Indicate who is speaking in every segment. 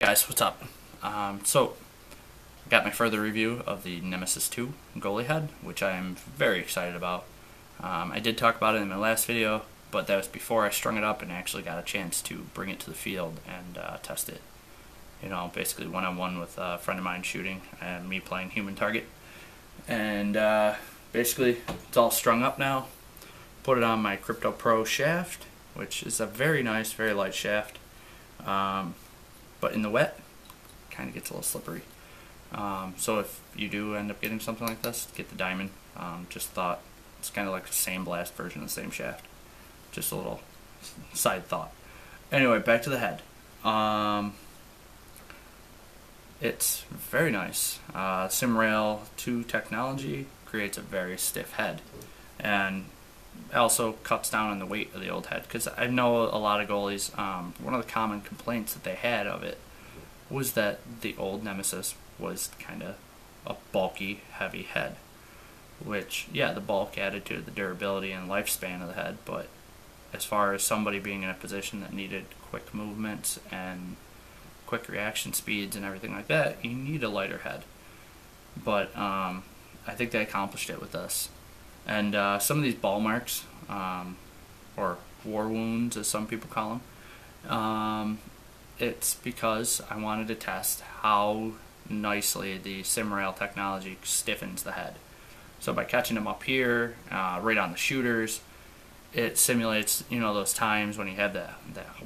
Speaker 1: Guys, what's up? So, I got my further review of the Nemesis 2 goalie head, which I am very excited about. I did talk about it in my last video, but that was before I strung it up and actually got a chance to bring it to the field and test it. You know, basically one-on-one with a friend of mine shooting and me playing human target. And basically, it's all strung up now. Put it on my Crypto Pro shaft, which is a very nice, very light shaft. But in the wet, kind of gets a little slippery. So if you do end up getting something like this, get the diamond. Just thought it's kind of like the same blast version of the same shaft. Just a little side thought. Anyway, back to the head. It's very nice. SimRail 2 technology creates a very stiff head, and also cuts down on the weight of the old head, because I know a lot of goalies, one of the common complaints that they had of it was that the old Nemesis was kind of a bulky, heavy head, which, yeah, the bulk added to the durability and lifespan of the head, but as far as somebody being in a position that needed quick movements and quick reaction speeds and everything like that, you need a lighter head. But I think they accomplished it with this. And some of these ball marks, or war wounds as some people call them, it's because I wanted to test how nicely the SimRail technology stiffens the head. So by catching them up here, right on the shooters, it simulates, you know, those times when you have that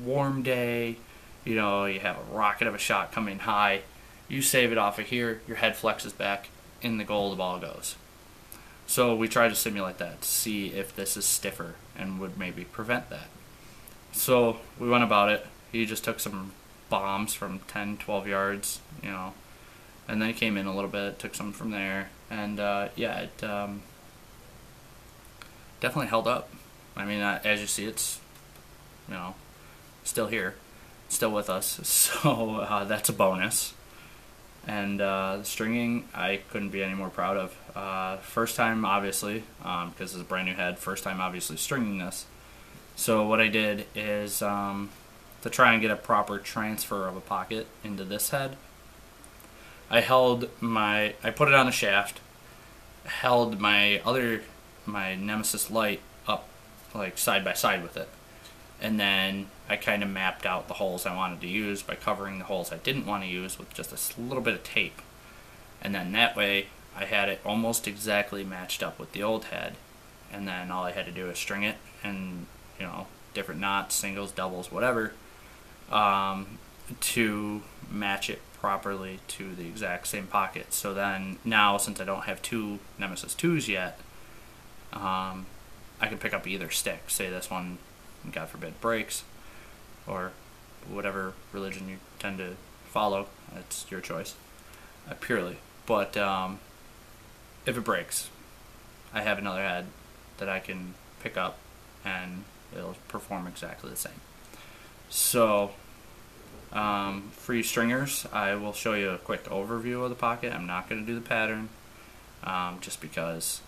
Speaker 1: warm day, you know, you have a rocket of a shot coming high, you save it off of here, your head flexes back, in the goal the ball goes. So we tried to simulate that to see if this is stiffer and would maybe prevent that. So we went about it. He just took some bombs from 10, 12 yards, you know, and then he came in a little bit, took some from there, and yeah, it definitely held up. I mean, as you see, it's, you know, still here, still with us, so that's a bonus. And the stringing, I couldn't be any more proud of. First time, obviously, because it's a brand new head, first time obviously stringing this. So what I did is, to try and get a proper transfer of a pocket into this head, I put it on the shaft, held my Nemesis light up like side by side with it, and then I kind of mapped out the holes I wanted to use by covering the holes I didn't want to use with just a little bit of tape. And then that way I had it almost exactly matched up with the old head, and then all I had to do is string it, and, you know, different knots, singles, doubles, whatever, to match it properly to the exact same pocket. So then now, since I don't have two Nemesis 2s yet, I can pick up either stick. Say this one, God forbid, breaks, or whatever religion you tend to follow, it's your choice, purely. But if it breaks, I have another head that I can pick up and it'll perform exactly the same. So for you stringers, I will show you a quick overview of the pocket. I'm not going to do the pattern, just because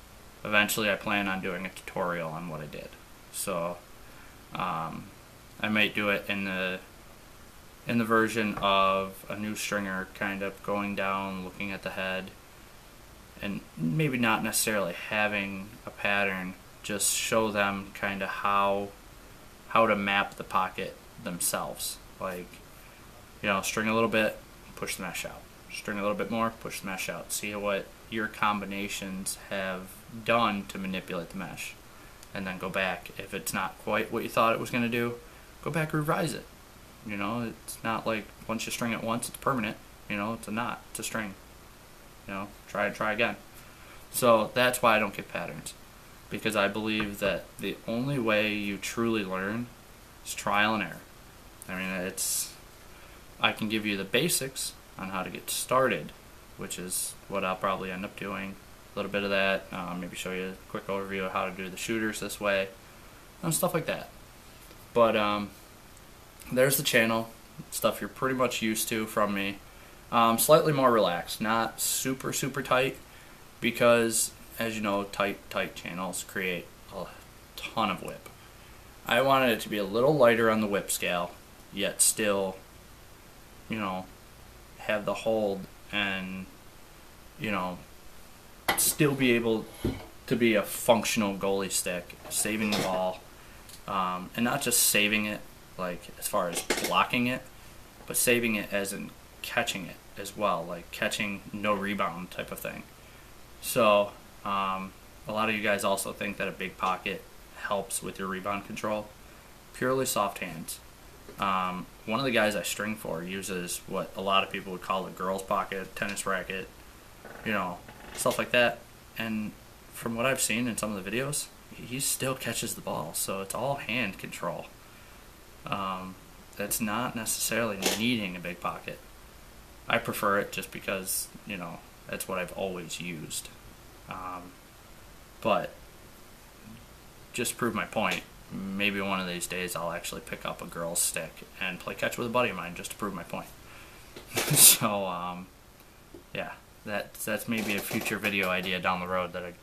Speaker 1: eventually I plan on doing a tutorial on what I did. So I might do it in the version of a new stringer, kind of going down, looking at the head, and maybe not necessarily having a pattern, just show them kind of how to map the pocket themselves. Like, you know, string a little bit, push the mesh out. String a little bit more, push the mesh out. See what your combinations have done to manipulate the mesh. And then go back. If it's not quite what you thought it was going to do, go back and revise it. You know, it's not like once you string it once, it's permanent. You know, it's a knot, it's a string. You know, try again. So that's why I don't give patterns, because I believe that the only way you truly learn is trial and error. I mean, I can give you the basics on how to get started, which is what I'll probably end up doing. A little bit of that, maybe show you a quick overview of how to do the shooters this way, and stuff like that. But there's the channel, stuff you're pretty much used to from me. Slightly more relaxed, not super tight, because as you know, tight channels create a ton of whip. I wanted it to be a little lighter on the whip scale, yet still, you know, have the hold and, you know, still be able to be a functional goalie stick, saving the ball, and not just saving it like as far as blocking it, but saving it as in catching it as well, like catching no rebound type of thing. So a lot of you guys also think that a big pocket helps with your rebound control. Purely soft hands. One of the guys I string for uses what a lot of people would call a girl's pocket, tennis racket, you know, stuff like that. And from what I've seen in some of the videos, he still catches the ball. So it's all hand control. That's not necessarily needing a big pocket. I prefer it just because, you know, that's what I've always used. But just to prove my point, maybe one of these days I'll actually pick up a girl's stick and play catch with a buddy of mine just to prove my point. So, yeah, that's maybe a future video idea down the road that I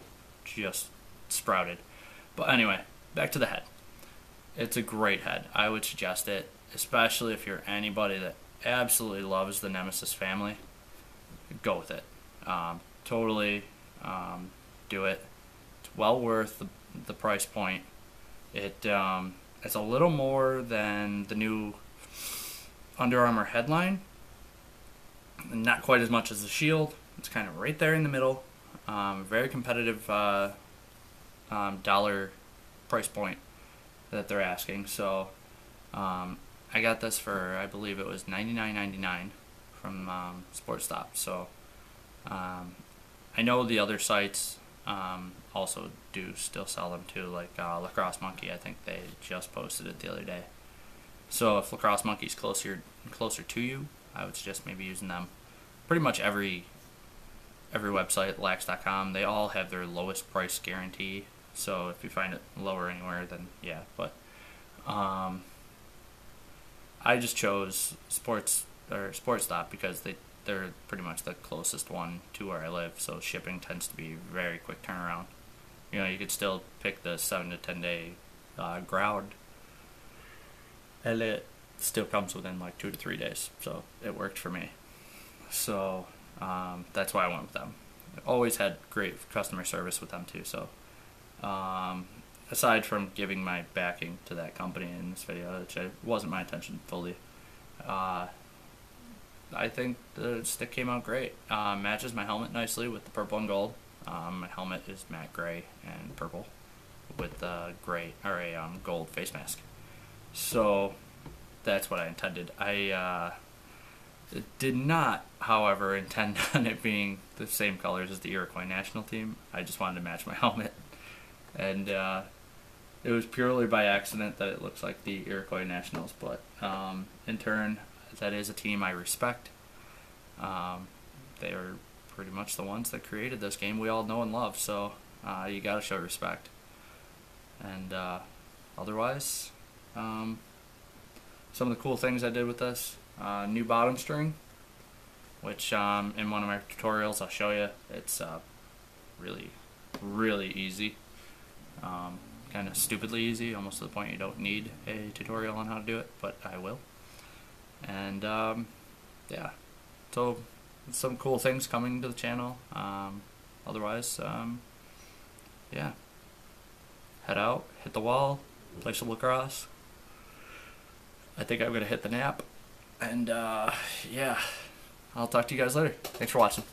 Speaker 1: just sprouted. But anyway, back to the head. It's a great head. I would suggest it, especially if you're anybody that absolutely loves the Nemesis family. Go with it. Totally do it. It's well worth the price point. It's a little more than the new Under Armour headline. Not quite as much as the Shield. It's kind of right there in the middle. Very competitive dollar price point that they're asking. So I got this for, I believe it was $99.99 from SportStop. So I know the other sites also do still sell them too, like Lacrosse Monkey. I think they just posted it the other day. So if Lacrosse Monkey's closer to you, I would suggest maybe using them. Pretty much every website, lax.com, they all have their lowest price guarantee. So if you find it lower anywhere, then yeah. But I just chose SportStop because they're pretty much the closest one to where I live. So shipping tends to be very quick turnaround. You know, you could still pick the 7 to 10 day ground, and it still comes within like 2 to 3 days. So it worked for me. So that's why I went with them. I always had great customer service with them too. So aside from giving my backing to that company in this video, which wasn't my intention fully, I think the stick came out great. Matches my helmet nicely with the purple and gold. My helmet is matte gray and purple with a gold face mask. So that's what I intended. I did not, however, intend on it being the same colors as the Iroquois national team. I just wanted to match my helmet. And it was purely by accident that it looks like the Iroquois Nationals. But in turn, that is a team I respect. They are pretty much the ones that created this game we all know and love. So you got to show respect. And otherwise, some of the cool things I did with this. New bottom string, which in one of my tutorials I'll show you. It's really, really easy. Kind of stupidly easy, almost to the point you don't need a tutorial on how to do it, but I will. And yeah, so some cool things coming to the channel. Otherwise, yeah, head out, hit the wall, play some lacrosse. I think I'm gonna hit the nap, and yeah, I'll talk to you guys later. Thanks for watching.